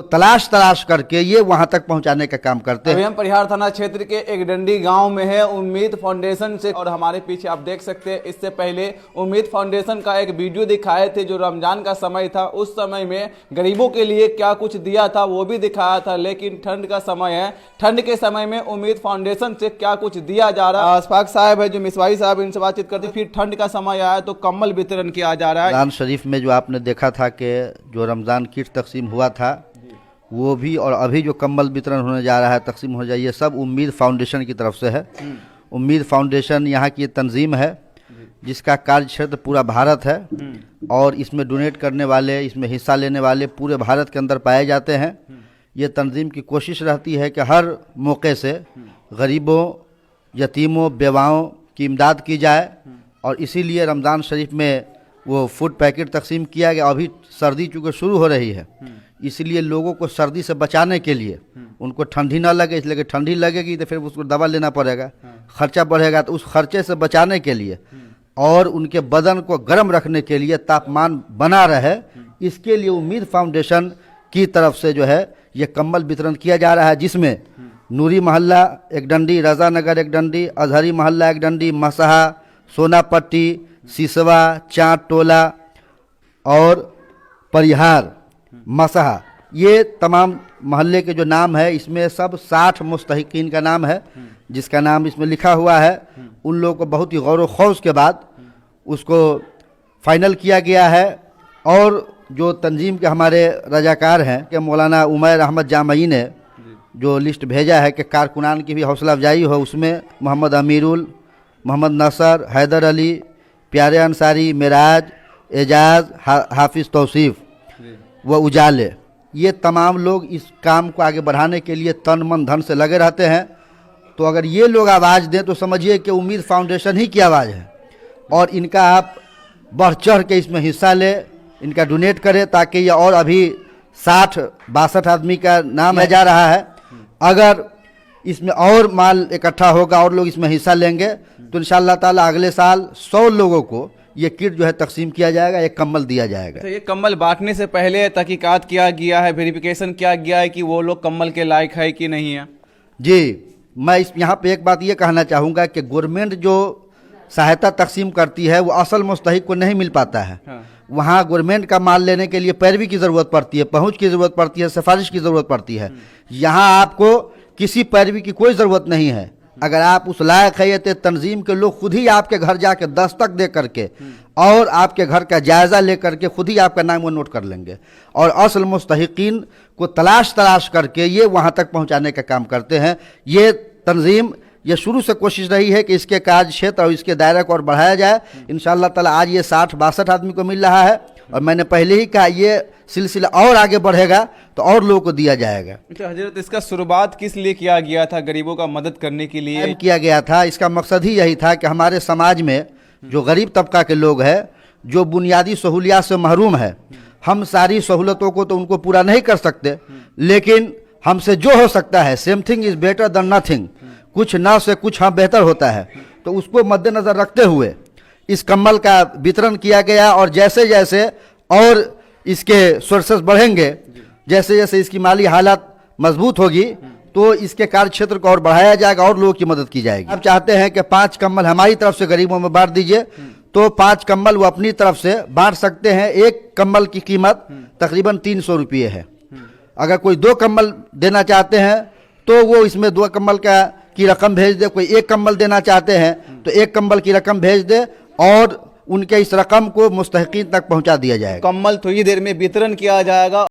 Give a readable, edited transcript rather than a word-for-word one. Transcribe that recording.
तलाश करके ये वहां तक पहुंचाने का काम करते हैं। हम परिहार थाना क्षेत्र के एक डंडी गांव में है उम्मीद फाउंडेशन से, और हमारे पीछे आप देख सकते हैं इससे पहले उम्मीद फाउंडेशन का एक वीडियो दिखाए थे जो रमजान का समय था, उस समय में गरीबों के लिए क्या कुछ दिया था वो भी दिखाया था। लेकिन ठंड का समय है, ठंड के समय में उम्मीद फाउंडेशन से क्या कुछ दिया जा रहा है। अशफाक साहब है जो मिसवाई साहब, इनसे बातचीत करते। फिर ठंड का समय आया तो कम्बल वितरण किया जा रहा है। रमजान शरीफ में जो आपने देखा था कि जो रमजान किट तकसीम हुआ था वो भी, और अभी जो कम्बल वितरण होने जा रहा है, तकसीम हो जाए, ये सब उम्मीद फाउंडेशन की तरफ से है। उम्मीद फाउंडेशन यहाँ की तंजीम है जिसका कार्य क्षेत्र पूरा भारत है, और इसमें डोनेट करने वाले, इसमें हिस्सा लेने वाले पूरे भारत के अंदर पाए जाते हैं। ये तंजीम की कोशिश रहती है कि हर मौके से गरीबों, यतीमों, बेवाओं की इमदाद की जाए, और इसीलिए रमज़ान शरीफ में वो फूड पैकेट तकसीम किया गया। अभी सर्दी चूँकि शुरू हो रही है, इसलिए लोगों को सर्दी से बचाने के लिए, उनको ठंडी ना लगे, इसलिए कि ठंडी लगेगी तो फिर उसको दवा लेना पड़ेगा, खर्चा बढ़ेगा, तो उस खर्चे से बचाने के लिए और उनके बदन को गर्म रखने के लिए, तापमान बना रहे, इसके लिए उम्मीद फाउंडेशन की तरफ से जो है ये कम्बल वितरण किया जा रहा है, जिसमें नूरी मोहल्ला एक डंडी, रजा नगर एक डंडी, अजहरी मोहल्ला एक डंडी, मसहा, सोनापट्टी, सिसवा, चाँद टोला और परिहार, मसहा, ये तमाम मोहल्ले के जो नाम है, इसमें सब 60 मुस्तहिकीन का नाम है जिसका नाम इसमें लिखा हुआ है। उन लोगों को बहुत ही गौर व खौफ के बाद उसको फाइनल किया गया है। और जो तंजीम के हमारे रजाकार हैं कि मौलाना उमैर अहमद जामई ने जो लिस्ट भेजा है कि कारकुनान की भी हौसला अफजाई हो, उसमें मोहम्मद अमीरुल, मोहम्मद नसर, हैदर अली, प्यारे अंसारी, मिराज, एजाज, हाफिज़ तौसीफ़ व उजाले, ये तमाम लोग इस काम को आगे बढ़ाने के लिए तन मन धन से लगे रहते हैं। तो अगर ये लोग आवाज़ दें तो समझिए कि उम्मीद फाउंडेशन ही की आवाज़ है, और इनका आप बढ़ चढ़ के इसमें हिस्सा ले, इनका डोनेट करें, ताकि ये और अभी 60-62 आदमी का नाम है जा रहा है। अगर इसमें और माल इकट्ठा होगा और लोग इसमें हिस्सा लेंगे तो इंशाअल्लाह ताला अगले साल 100 लोगों को ये किट जो है तकसीम किया जाएगा, एक कम्बल दिया जाएगा। तो ये कम्बल बांटने से पहले तहकीकात किया गया है, वेरिफिकेशन किया गया है कि वो लोग कम्बल के लायक है कि नहीं है? जी, मैं इस यहाँ पे एक बात ये कहना चाहूँगा कि गवर्नमेंट जो सहायता तकसीम करती है वो असल मुस्तहिक को नहीं मिल पाता है। हाँ। वहाँ गवर्नमेंट का माल लेने के लिए पैरवी की ज़रूरत पड़ती है, पहुँच की ज़रूरत पड़ती है, सिफारिश की ज़रूरत पड़ती है। यहाँ आपको किसी पैरवी की कोई ज़रूरत नहीं है। अगर आप उस लायक है, ये तंजीम के लोग खुद ही आपके घर जाके दस्तक दे करके और आपके घर का जायज़ा ले करके खुद ही आपका नाम वो नोट कर लेंगे, और असल मुस्तहिकीन को तलाश करके ये वहाँ तक पहुँचाने का काम करते हैं। ये तंजीम, ये शुरू से कोशिश रही है कि इसके कार्य क्षेत्र और इसके दायरे को और बढ़ाया जाए। इंशाअल्लाह ताला आज ये 60-62 आदमी को मिल रहा है, और मैंने पहले ही कहा ये सिलसिला और आगे बढ़ेगा तो और लोगों को दिया जाएगा। अच्छा हजरत, इसका शुरुआत किस लिए किया गया था? गरीबों का मदद करने के लिए किया गया था। इसका मकसद ही यही था कि हमारे समाज में जो गरीब तबका के लोग हैं, जो बुनियादी सहूलियात से महरूम है, हम सारी सहूलतों को तो उनको पूरा नहीं कर सकते, लेकिन हमसे जो हो सकता है, same thing is better than nothing, कुछ ना से कुछ हाँ बेहतर होता है, तो उसको मद्देनज़र रखते हुए इस कम्बल का वितरण किया गया। और जैसे जैसे और इसके सोर्सेस बढ़ेंगे, जैसे जैसे इसकी माली हालत मजबूत होगी, तो इसके कार्य क्षेत्र को और बढ़ाया जाएगा और लोगों की मदद की जाएगी। आप चाहते हैं कि 5 कम्बल हमारी तरफ से गरीबों में बांट दीजिए, तो 5 कम्बल वो अपनी तरफ से बांट सकते हैं। एक कम्बल की कीमत तकरीबन 300 रुपये है। अगर कोई 2 कम्बल देना चाहते हैं तो वो इसमें 2 कम्बल की रकम भेज दे। कोई 1 कम्बल देना चाहते हैं तो 1 कम्बल की रकम भेज दे, और उनके इस रकम को मुस्तहिकीन तक पहुंचा दिया जाएगा। कम्बल थोड़ी देर में वितरण किया जाएगा।